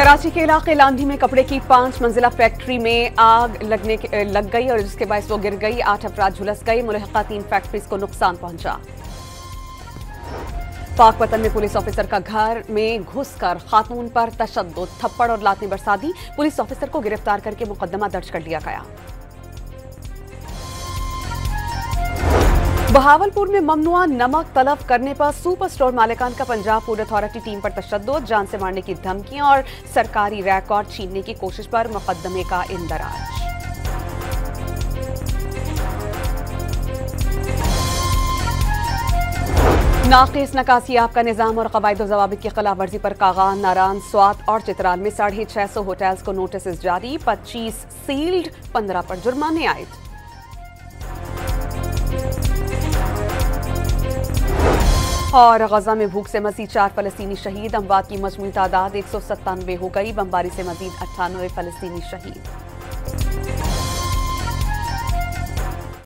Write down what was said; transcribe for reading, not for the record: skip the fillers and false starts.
कराची के इलाके लांधी में कपड़े की 5 मंजिला फैक्ट्री में आग लग गई और जिसके बायस वो गिर गई। 8 अफराद झुलस गए। मुल्हिका 3 फैक्ट्रीज को नुकसान पहुंचा। पाकपतन में पुलिस ऑफिसर का घर में घुसकर खातून पर तशद्दुद, थप्पड़ और लातें बरसा दी। पुलिस ऑफिसर को गिरफ्तार करके मुकदमा दर्ज कर लिया गया। बहावलपुर में ममनुआ नमक तलब करने पर सुपर स्टोर मालिकान का पंजाब फूड अथॉरिटी टीम पर तशद्दुद, जान से मारने की धमकियां और सरकारी रिकॉर्ड छीनने की कोशिश पर मुकदमे का इंदराज। नाकिस नकासियाब का निजाम और कवायद ज़वाबित की खिलाफ वर्जी पर कागान, नारान, स्वात और चित्राल में 650 होटल्स को नोटिस जारी। 25 सील्ड, 15 पर जुर्माने आयद। और गजा में भूख से मजीद 4 फलस्तीनी शहीद। अमवात की मजमूई तादाद 197 हो गई। बमबारी से मजीद 98 फलस्तीनी शहीद।